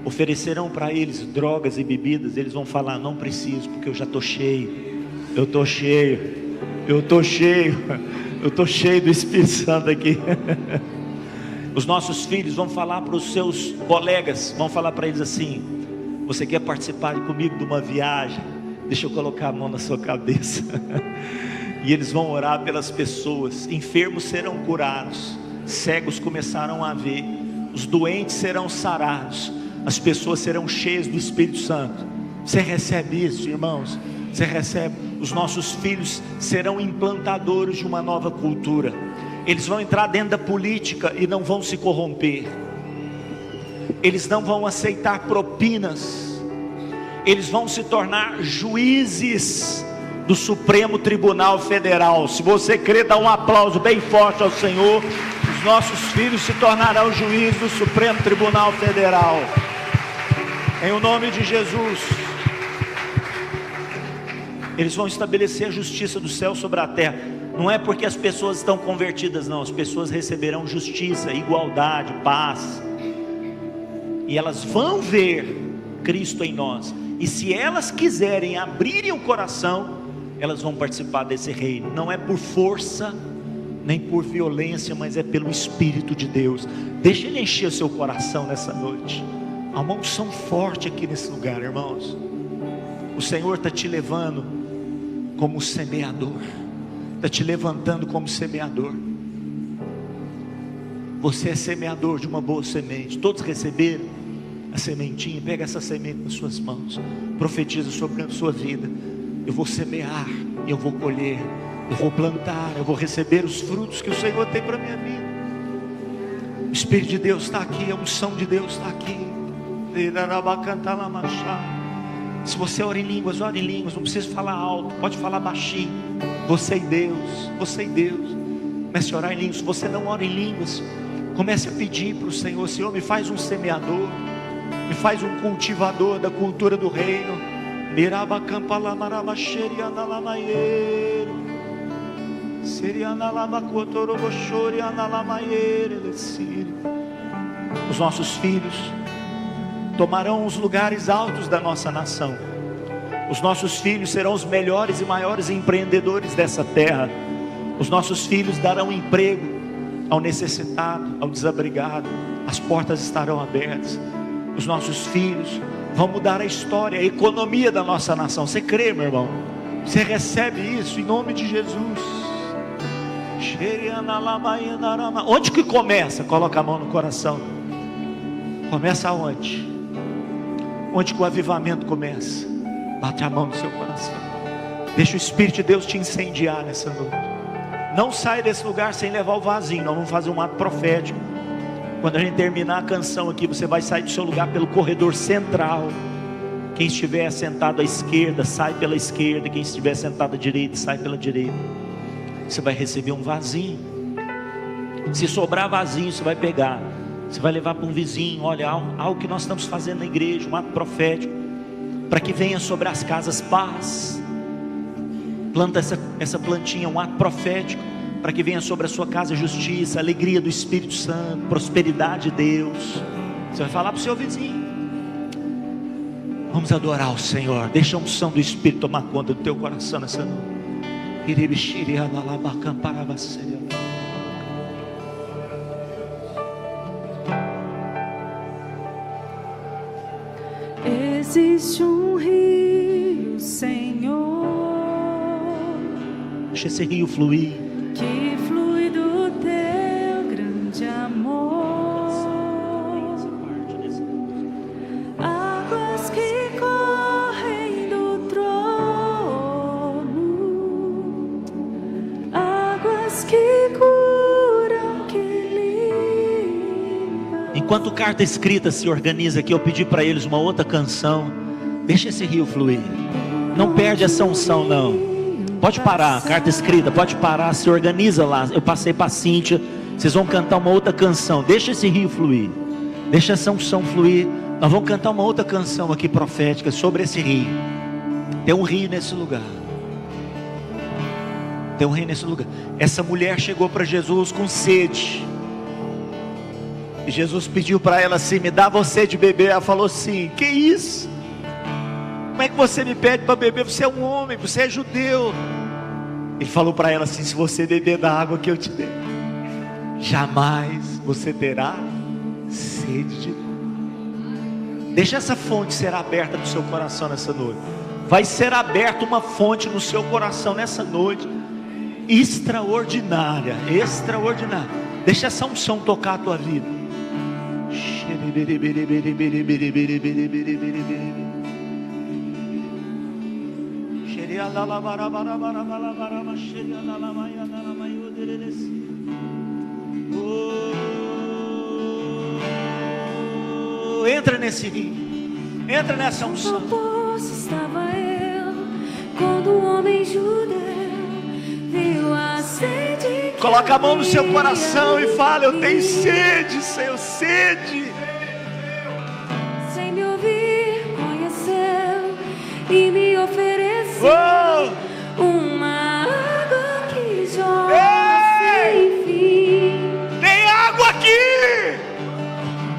oferecerão para eles drogas e bebidas. Eles vão falar: não preciso, porque eu já estou cheio. Eu estou cheio. Eu estou cheio. Eu estou cheio do Espírito Santo aqui. Os nossos filhos vão falar para os seus colegas, vão falar para eles assim: você quer participar comigo de uma viagem? Deixa eu colocar a mão na sua cabeça. E eles vão orar pelas pessoas. Enfermos serão curados, cegos começarão a ver, os doentes serão sarados, as pessoas serão cheias do Espírito Santo. Você recebe isso, irmãos? Você recebe? Os nossos filhos serão implantadores de uma nova cultura. Eles vão entrar dentro da política e não vão se corromper. Eles não vão aceitar propinas. Eles vão se tornar juízes do Supremo Tribunal Federal. Se você crê, dá um aplauso bem forte ao Senhor. Os nossos filhos se tornarão juízes do Supremo Tribunal Federal, em o nome de Jesus. Eles vão estabelecer a justiça do céu sobre a terra. Não é porque as pessoas estão convertidas, não. As pessoas receberão justiça, igualdade, paz. E elas vão ver Cristo em nós. E se elas quiserem abrirem o coração, elas vão participar desse reino. Não é por força, nem por violência, mas é pelo Espírito de Deus. Deixa Ele encher o seu coração nessa noite. Há uma unção forte aqui nesse lugar, irmãos. O Senhor está te levando como semeador. Está te levantando como semeador. Você é semeador de uma boa semente. Todos receberam a sementinha? Pega essa semente nas suas mãos. Profetiza sobre a sua vida. Eu vou semear, eu vou colher, eu vou plantar, eu vou receber os frutos que o Senhor tem para a minha vida. O Espírito de Deus está aqui, a unção de Deus está aqui. Se você ora em línguas, ore em línguas. Não precisa falar alto, pode falar baixinho. Você e Deus, você e Deus. Comece a orar em línguas. Se você não ora em línguas, comece a pedir para o Senhor: Senhor, me faz um semeador, me faz um cultivador da cultura do reino. Os nossos filhos tomarão os lugares altos da nossa nação. Os nossos filhos serão os melhores e maiores empreendedores dessa terra. Os nossos filhos darão emprego ao necessitado, ao desabrigado. As portas estarão abertas. Os nossos filhos vão mudar a história, a economia da nossa nação. Você crê, meu irmão? Você recebe isso em nome de Jesus. Onde que começa? Coloca a mão no coração. Começa aonde? Onde que o avivamento começa? Bate a mão no seu coração. Deixa o Espírito de Deus te incendiar nessa noite. Não sai desse lugar sem levar o vasinho. Nós vamos fazer um ato profético. Quando a gente terminar a canção aqui, você vai sair do seu lugar pelo corredor central. Quem estiver sentado à esquerda, sai pela esquerda. Quem estiver sentado à direita, sai pela direita. Você vai receber um vasinho. Se sobrar vasinho, você vai pegar. Você vai levar para um vizinho. Olha, algo que nós estamos fazendo na igreja, um ato profético, para que venha sobre as casas paz. Planta essa plantinha, um ato profético, para que venha sobre a sua casa justiça, alegria do Espírito Santo, prosperidade de Deus. Você vai falar para o seu vizinho. Vamos adorar o Senhor. Deixa a unção do Espírito tomar conta do teu coração nessa noite. Existe um rio, Senhor, deixa esse rio fluir, que flui do teu grande amor. Águas que correm do trono, águas que curam, que limpam. Enquanto carta escrita se organiza aqui, eu pedi para eles uma outra canção. Deixa esse rio fluir. Não perde essa unção, não. Pode parar, carta escrita, pode parar, se organiza lá. Eu passei para a Cíntia. Vocês vão cantar uma outra canção. Deixa esse rio fluir. Deixa essa unção fluir. Nós vamos cantar uma outra canção aqui profética sobre esse rio. Tem um rio nesse lugar. Tem um rio nesse lugar. Essa mulher chegou para Jesus com sede. E Jesus pediu para ela assim: me dá você de beber. Ela falou assim: que isso? Como é que você me pede para beber? Você é um homem, você é judeu. Ele falou para ela assim: se você beber da água que eu te dei, jamais você terá sede de novo. Deixa essa fonte ser aberta no seu coração nessa noite. vai ser aberta uma fonte no seu coração nessa noite, extraordinária, extraordinária. Deixa essa unção tocar a tua vida. Entra nesse rio, entra nessa unção. No poço estava eu, quando o homem judeu viu a sede que Coloca a mão no seu havia coração e fala: eu tenho em mim. sede, Senhor, sede. Sem me ouvir, conheceu e me ofereceu uma água que jorra sem fim. Tem água aqui.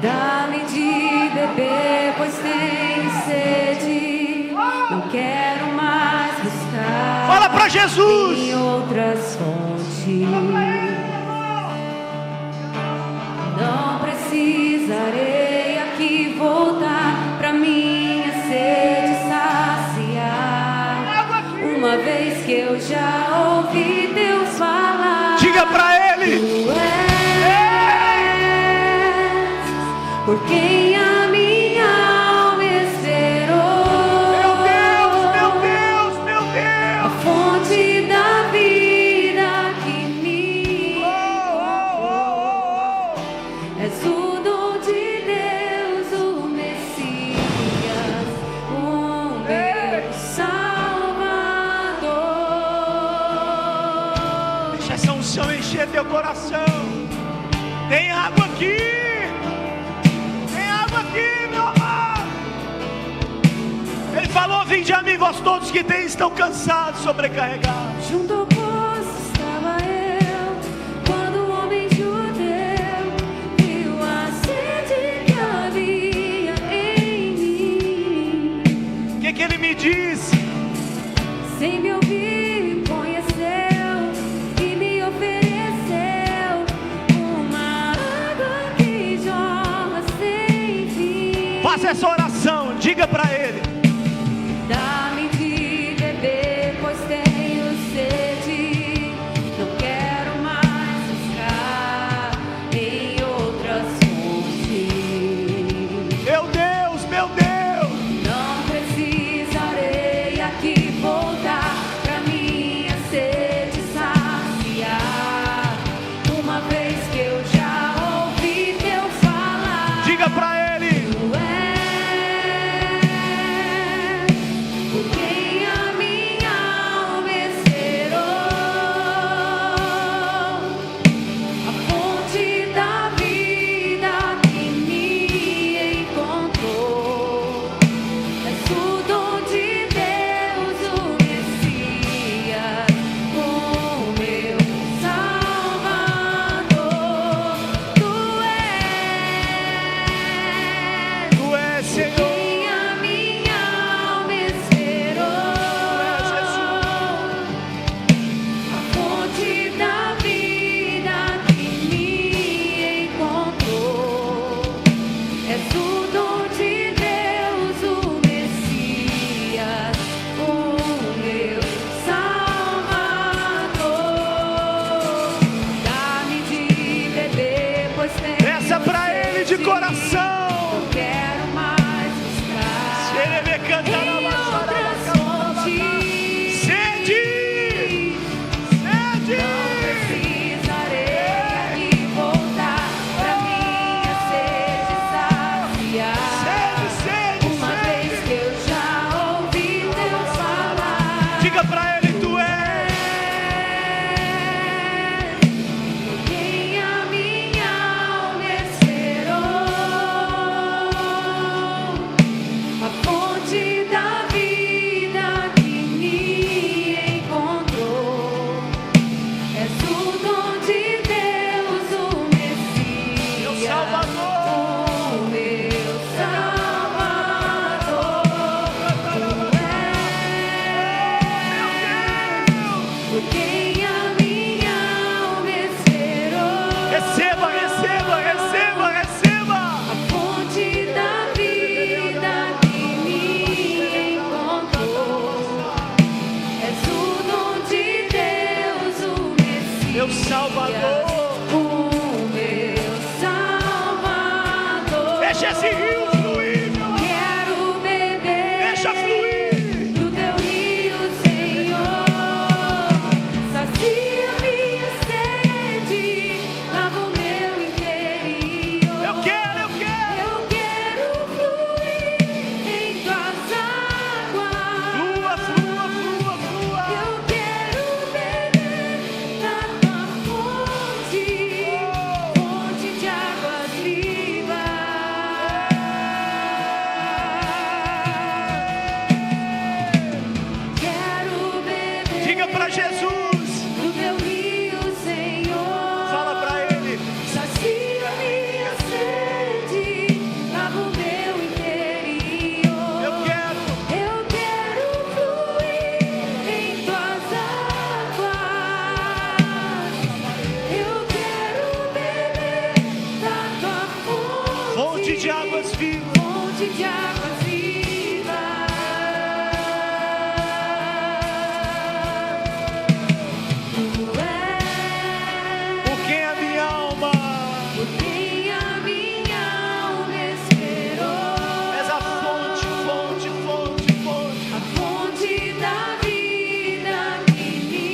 Dá-me de beber, pois tenho sede. Não quero mais buscar Fala pra Jesus. em outras fontes. Não precisarei aqui voltar pra minha sede saciar. Uma vez que eu já ouvi Deus falar. Diga pra ele: Tu és por quem a minha alma esperou. meu Deus, meu Deus, meu A Deus. fonte da vida que me és o dom de Deus, o Messias, o meu Salvador. Deixa essa unção encher teu coração. Tem água aqui. Tem água aqui, meu amado. Ele falou: vinde a mim, vós todos que estão cansados, sobrecarregados. Junto ao poço estava eu, quando o homem judeu viu a sede que havia em mim. O que ele me disse? Sem me ouvir, conheceu e me ofereceu uma água que jorra sem fim. Faça essa oração, diga pra ele: Dá-me de beber, pois tenho sede. Não quero mais buscar em outras fontes. meu Deus, meu Deus. Não precisarei aqui voltar pra minha sede saciar. Uma vez que eu já ouvi Deus falar. Diga pra ele: Tu és por quem a minha alma esperou. A fonte da vida que me encontrou. És o dom de Deus, o Messias, o meu Salvador. Tu és tu és, Senhor. quem a minha alma esperou. A fonte da vida que me encontrou. És o dom de Deus, o Messias, o meu Salvador. Dá-me de beber, pois tenho Peça pra ele de sede. coração. Não quero mais buscar Ele me canta em na outras fontes. Sede, sede. Não precisarei aqui voltar pra minha sede saciar. Sede, sede, Uma vez sede. que eu já ouvi Deus falar. Diga pra ele: tu és. Quem a minha alma esperou. Deixa esse rio fluir, meu amor. Quero beber Deixa fluir. do teu rio, Senhor. Sacia minha sede, lava o meu interior. Eu quero, eu quero. Eu quero fluir em tuas águas. Flua, flua, flua, flua. Eu quero beber da tua fonte, fonte de águas vivas. Quero beber Diga para Jesus. do teu rio, Senhor. Fala para Ele. Sacia minha sede, lava o meu interior. Eu quero. Eu quero fluir em tuas águas. Eu quero beber da tua Fonte de águas vivas. fonte de águas vivas. Tu és Por quem a minha alma. por quem a minha alma esperou. És a fonte, fonte, fonte, fonte. A fonte da vida que me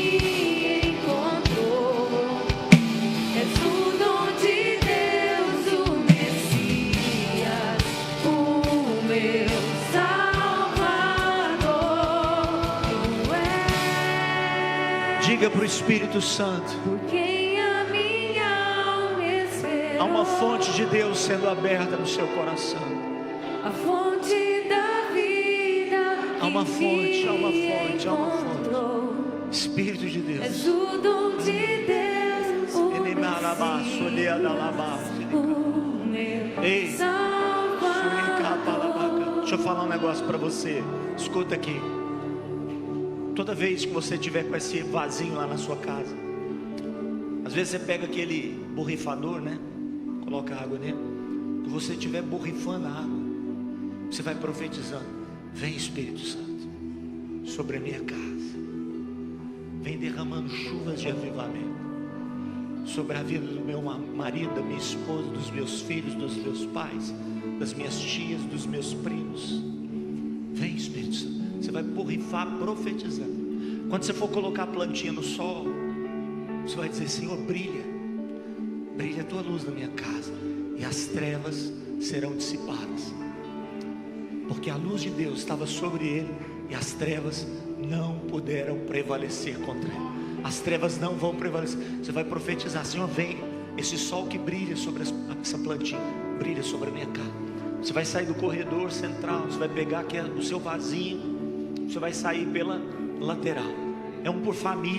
encontrou. És o dom de Deus, o Messias, o meu Salvador. Tu és Diga para o Espírito Santo. por quem a minha alma esperou. Há uma fonte de Deus sendo aberta no seu coração. A fonte da vida Há uma que fonte, há uma me fonte, há uma fonte. encontrou. Espírito de Deus. És o dom de Deus, o Ele me alaba, solea da alaba. Messias, o meu Ei, Salvador. Deixa eu falar um negócio para você. Escuta aqui. Toda vez que você tiver com esse vasinho lá na sua casa, às vezes você pega aquele borrifador, né? Coloca água nele. Quando você estiver borrifando a água, você vai profetizando: vem Espírito Santo sobre a minha casa. Vem derramando chuvas de avivamento sobre a vida do meu marido, da minha esposa, dos meus filhos, dos meus pais, das minhas tias, dos meus primos. Vem Espírito Santo. Você vai borrifar profetizando. Quando você for colocar a plantinha no sol, você vai dizer: Senhor, brilha, brilha a tua luz na minha casa, e as trevas serão dissipadas, porque a luz de Deus estava sobre ele, e as trevas não puderam prevalecer contra ele. As trevas não vão prevalecer. Você vai profetizar: Senhor, vem, esse sol que brilha sobre essa plantinha, brilha sobre a minha casa. Você vai sair do corredor central, você vai pegar aqui o seu vasinho, você vai sair pela lateral. É um por família.